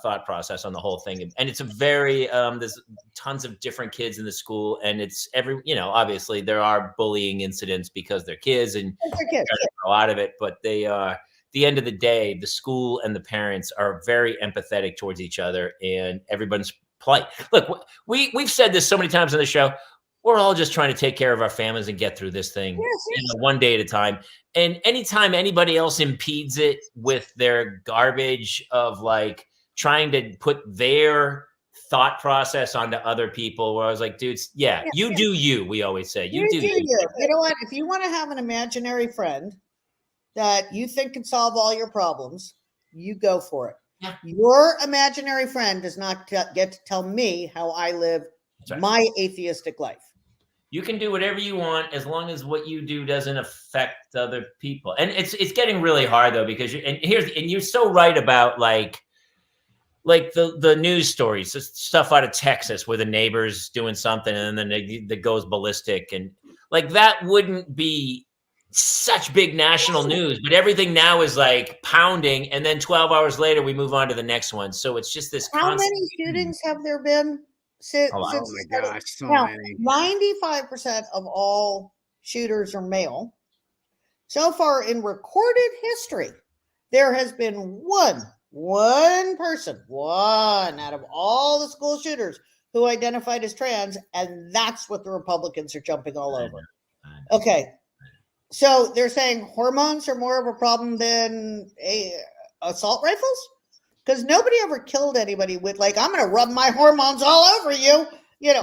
thought process on the whole thing. And it's a very there's tons of different kids in the school, and it's obviously there are bullying incidents because they're kids and they're kids. try to grow out of it, but they are. The end of the day, the school and the parents are very empathetic towards each other, and everyone's polite. Look, we've said this so many times on the show. We're all just trying to take care of our families and get through this thing one day at a time. And anytime anybody else impedes it with their garbage of like trying to put their thought process onto other people, where I was like, dudes, you do you. We always say, you do you. You know what? If you want to have an imaginary friend that you think can solve all your problems, you go for it. Yeah. Your imaginary friend does not get to tell me how I live my atheistic life. You can do whatever you want as long as what you do doesn't affect other people. And it's getting really hard though, because you're so right about like the news stories, stuff out of Texas where the neighbor's doing something and then that goes ballistic, and like that wouldn't be such big national news, but everything now is like pounding, and then 12 hours later we move on to the next one. So it's just this How many shootings have there been since? Oh my gosh, so now, many. 95% of all shooters are male. So far in recorded history, there has been one person, one out of all the school shooters who identified as trans, and that's what the Republicans are jumping all over. Okay. So they're saying hormones are more of a problem than assault rifles? Because nobody ever killed anybody with like, I'm going to rub my hormones all over you. You know,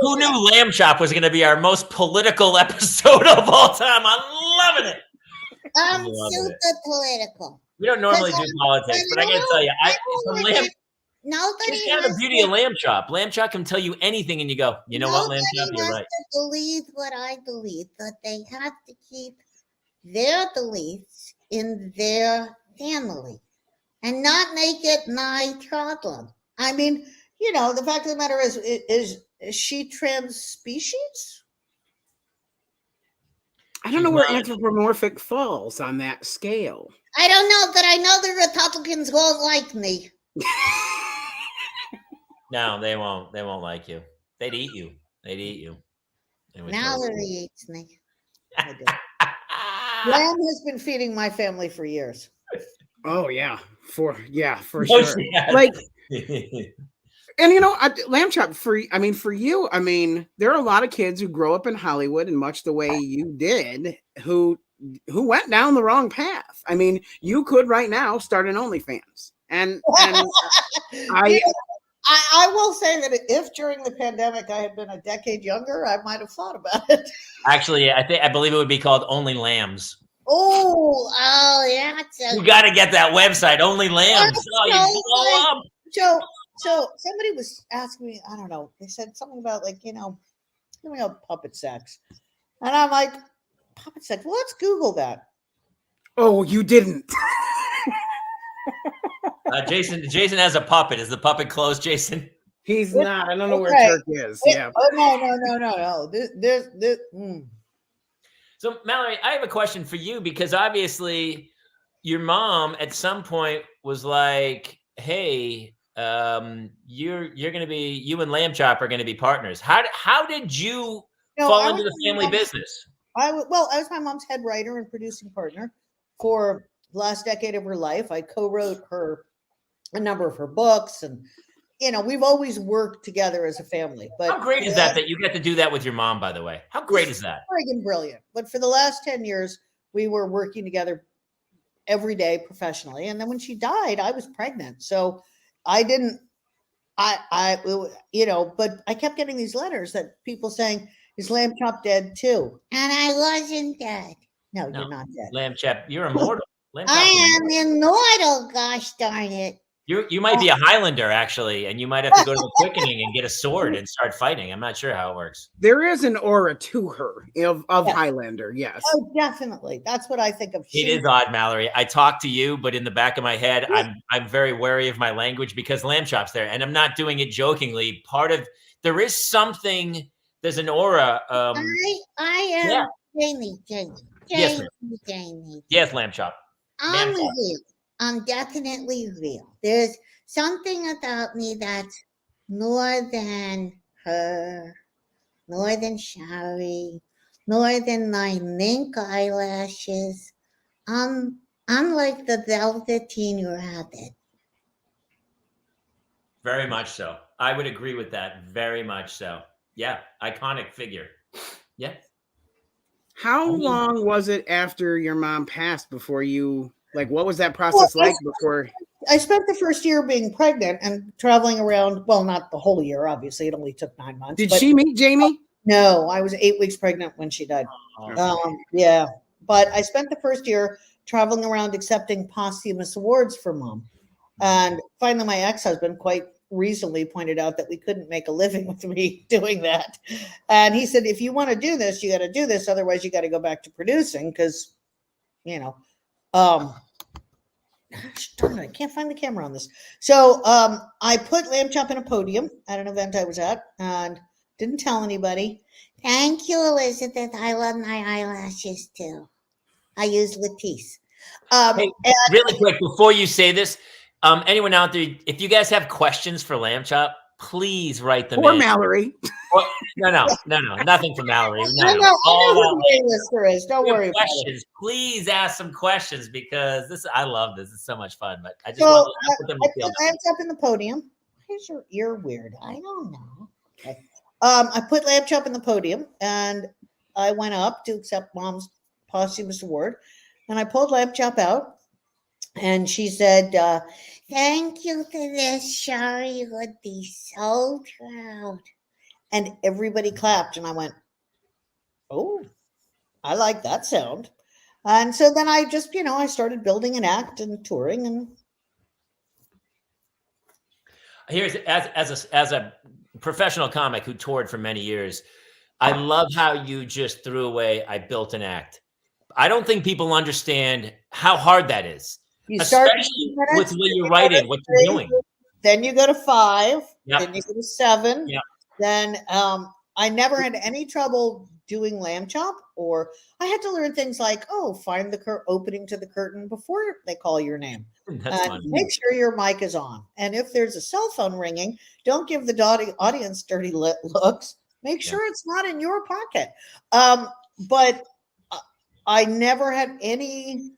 who knew Lamb-Chop was going to be our most political episode of all time? I'm loving it. I'm super political. We don't normally do politics, but I got to tell you, Nobody has the beauty of Lamb-Chop. Lamb-Chop can tell you anything, and you go, you know what, Lamb-Chop, you're right. To believe what I believe, that they have to keep their beliefs in their family and not make it my problem. I mean, you know, the fact of the matter is she trans species? I don't know where anthropomorphic falls on that scale. I don't know, but I know the Republicans won't like me. No, they won't. They won't like you. They'd eat you. They'd eat you. Mallory eats me. Lamb has been feeding my family for years. Oh yeah, for Oh, sure. yeah. Like, and you know, Lamb-Chop, for you, I mean, there are a lot of kids who grow up in Hollywood, and much the way you did, who went down the wrong path. I mean, you could right now start an OnlyFans, and I will say that if during the pandemic I had been a decade younger, I might have thought about it. Actually, I believe it would be called Only Lambs. Oh, yeah. You got to get that website, Only Lambs. Oh, you blow up. So somebody was asking me, I don't know, they said something about like, you know, puppet sex. And I'm like, puppet sex? Well, let's Google that. Oh, you didn't. Jason has a puppet. Is the puppet closed, Jason? He's not. I don't know where Turk is. Yeah. Oh, no. This. So, Mallory, I have a question for you, because obviously your mom at some point was like, hey, you and Lamb-Chop are going to be partners. How did you fall into the family business? I was my mom's head writer and producing partner for the last decade of her life. I co-wrote a number of her books, and you know, we've always worked together as a family. But how great is that you get to do that with your mom, by the way? How great is that? Friggin' brilliant. But for the last 10 years, we were working together every day professionally. And then when she died, I was pregnant. So I didn't, but I kept getting these letters that people saying, is Lamb-Chop dead too? And I wasn't dead. No, you're not dead. Lamb-Chop, you're immortal. I am immortal, gosh darn it. You might be a Highlander, actually, and you might have to go to the quickening and get a sword and start fighting. I'm not sure how it works. There is an aura to her of Yeah. Highlander, yes. Oh, definitely. That's what I think of. It is odd, Mallory. I talk to you, but in the back of my head, I'm very wary of my language because Lamb-Chop's there, and I'm not doing it jokingly. There is something. There's an aura. I am Yeah. Jamie. Yes, ma'am. Jamie. Yes, Lamb-Chop. I'm Lamb-Chop. real. I'm definitely real. There's something about me that's more than her, more than Shari, more than my mink eyelashes. I'm like the Velveteen Rabbit. Very much so. I would agree with that. Very much so. Yeah, iconic figure. Yeah. How I mean- long was it after your mom passed before you, like, what was that process like before? I spent the first year being pregnant and traveling around. Well, not the whole year, obviously. It only took 9 months. Did but she meet Jamie? No, I was 8 weeks pregnant when she died. Yeah. But I spent the first year traveling around accepting posthumous awards for mom. And finally, my ex-husband quite recently pointed out that we couldn't make a living with me doing that. And he said, if you want to do this, you got to do this. Otherwise, you got to go back to producing because, darn it, I can't find the camera on this. So I put Lamb-Chop in a podium at an event I was at and didn't tell anybody. Thank you, Elizabeth. I love my eyelashes too. I use Latisse. Hey, really quick, before you say this, anyone out there, if you guys have questions for Lamb-Chop, please write them Or in. Mallory. No, nothing for Mallory. No. I know who the A-lister is. Don't worry about it. Questions. Please ask some questions because I love this. It's so much fun. But I just So want to put them I in the put Lamb-Chop in the podium. Why is your ear weird? I don't know. Okay. I put Lamb-Chop in the podium and I went up to accept mom's posthumous award. And I pulled Lamb-Chop out and she said, Thank you for this. Shari would be so proud. and everybody clapped. And I went, oh, I like that sound. And so then I just, I started building an act and touring. And Here's as a professional comic who toured for many years, I love how you just threw away, I built an act. I don't think people understand how hard that is. you start Especially with what you're writing, what you're doing. Then you go to 5, Yep. then you go to 7. Yep. Then I never had any trouble doing Lamb-Chop, or I had to learn things like, find the opening to the curtain before they call your name. That's fun. Make sure your mic is on. And if there's a cell phone ringing, don't give the audience dirty looks. Make sure it's not in your pocket. But I never had any,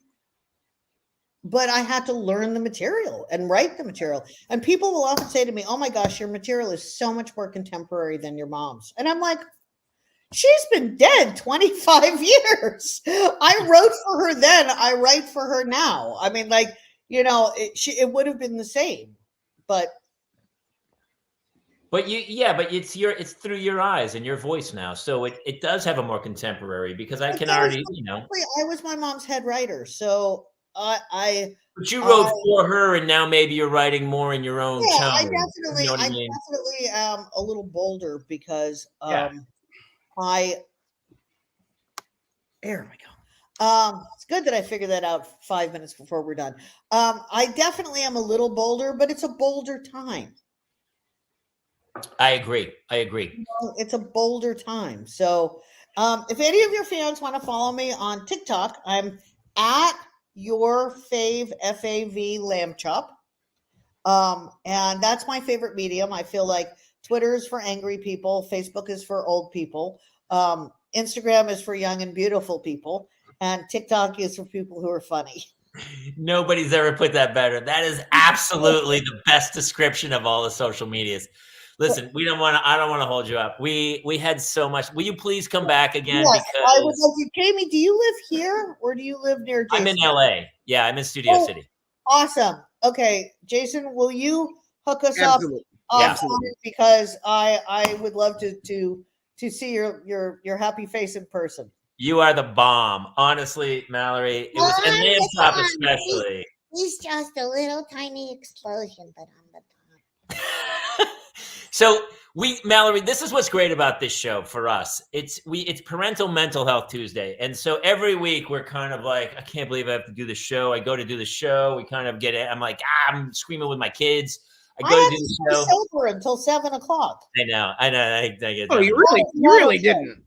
but I had to learn the material and write the material. And people will often say to me, oh my gosh, your material is so much more contemporary than your mom's. And I'm like, she's been dead 25 years. I wrote for her then. I write for her now. I mean, it would have been the same, but it's through your eyes and your voice now. So it does have a more contemporary because I can already, I was my mom's head writer. So but you wrote for her and now maybe you're writing more in your own tone. I definitely am a little bolder because there we go. It's good that I figured that out 5 minutes before we're done. I definitely am a little bolder, but it's a bolder time. I agree. It's a bolder time. So if any of your fans want to follow me on TikTok, I'm at your fave FAV Lamb-Chop. And that's my favorite medium. I feel like Twitter is for angry people. Facebook is for old people. Instagram is for young and beautiful people. And TikTok is for people who are funny. Nobody's ever put that better. That is absolutely the best description of all the social medias. Listen, I don't want to hold you up. We had so much. Will you please come back again? Yes, because I would love you. Jamie, do you live here or do you live near Jason? I'm in LA. Yeah, I'm in Studio City. Awesome. Okay, Jason, will you hook us Absolutely. up? Because I would love to see your happy face in person. You are the bomb. Honestly, Mallory. It was, and Lamb-Chop especially. He's just a little tiny explosion, but on the top. So Mallory, this is what's great about this show for us. It's Parental Mental Health Tuesday. And so every week we're kind of like, I can't believe I have to do the show. I go to do the show. We kind of get it. I'm like, I'm screaming with my kids. I go to do the show. Sober until 7 o'clock. I know. I get Oh, that. you really didn't.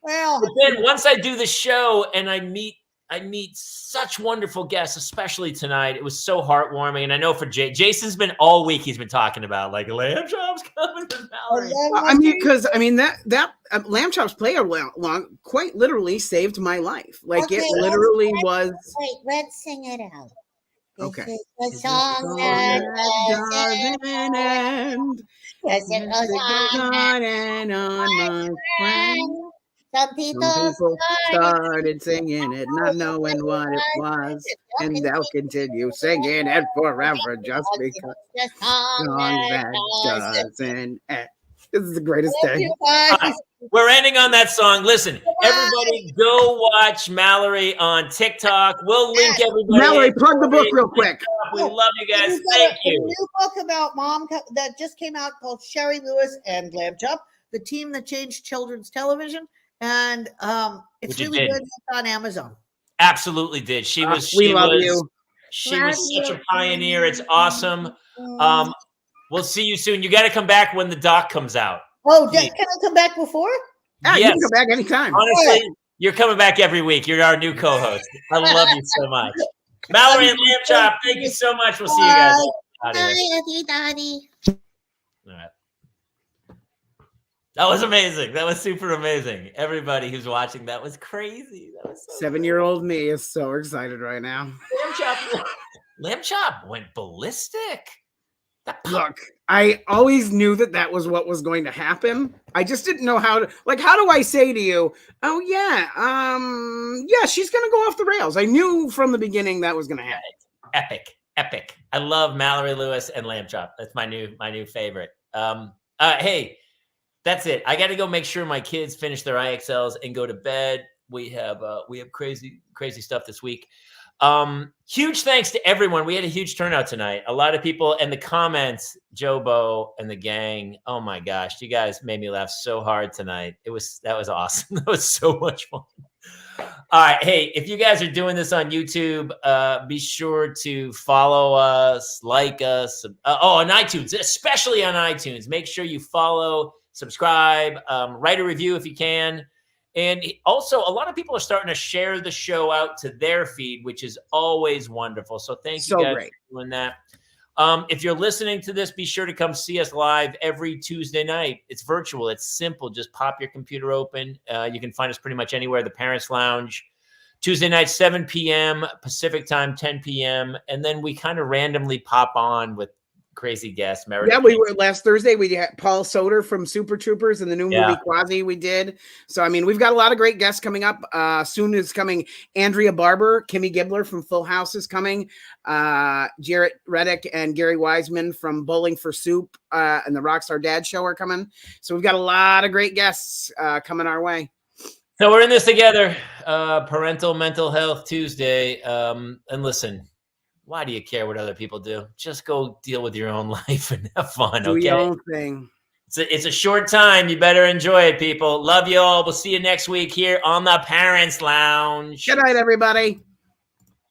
Well, But then once I do the show and I meet such wonderful guests, especially tonight. It was so heartwarming. And I know for Jason's been all week, he's been talking about like Lamb-Chop's coming to Mallory. Well, that Lamb-Chop's player long quite literally saved my life. Like Okay, it literally was. Wait, let's sing it out. This Okay. is the song that doesn't end. yes, it goes on and on, my friend. Some people Some people started singing it, not knowing what it was, and they'll continue singing it forever just because the song that doesn't end. This is the greatest day. We're ending on that song. Listen, everybody go watch Mallory on TikTok. We'll link everybody. Mallory, plug the book real quick. We love you guys. Thank you. A new book about mom that just came out called Sherry Lewis and Lamb-Chop, the team that changed children's television. And it's Which it really did. good. It's on Amazon. Absolutely did. She was we love you. She was such a pioneer. It's awesome. We'll see you soon. You got to come back when the doc comes out. Oh, can I come back before? Yeah, you Yes. can come back anytime. Honestly, you're coming back every week. You're our new co-host. I love you so much. Mallory and Lamb-Chop, thank you so much. We'll see you guys. Out of here. Hi, love you, Daddy. All right. That was amazing. That was super amazing. Everybody who's watching, that was crazy. That was so 7-year-old me is so excited right now. Lamb-Chop went ballistic. Look, I always knew that was what was going to happen. I just didn't know how to, like, how do I say to you, oh yeah, she's going to go off the rails. I knew from the beginning that was going to happen. Epic. I love Mallory Lewis and Lamb-Chop. That's my new favorite. Hey, that's it. I got to go make sure my kids finish their IXLs and go to bed. We have crazy stuff this week. Huge thanks to everyone. We had a huge turnout tonight. A lot of people and the comments, Jobo and the gang. Oh my gosh, you guys made me laugh so hard tonight. That was awesome. That was so much fun. All right. Hey, if you guys are doing this on YouTube, be sure to follow us, like us. On iTunes, especially on iTunes. Make sure you follow, subscribe, write a review if you can. And also, a lot of people are starting to share the show out to their feed, which is always wonderful. So thank you guys for doing that. If you're listening to this, be sure to come see us live every Tuesday night. It's virtual. It's simple. Just pop your computer open. You can find us pretty much anywhere. The Parents Lounge. Tuesday night, 7 p.m. Pacific time, 10 p.m. And then we kind of randomly pop on with crazy guests. Meredith. Yeah, we were last Thursday. We had Paul Soder from Super Troopers and the new movie Quasi we did. So, I mean, we've got a lot of great guests coming up. Soon is coming Andrea Barber, Kimmy Gibbler from Full House is coming. Jarrett Reddick and Gary Wiseman from Bowling for Soup and the Rockstar Dad Show are coming. So we've got a lot of great guests coming our way. So we're in this together. Parental Mental Health Tuesday. And listen, why do you care what other people do? Just go deal with your own life and have fun. Do your own thing. It's a short time. You better enjoy it, people. Love you all. We'll see you next week here on the Parents Lounge. Good night, everybody.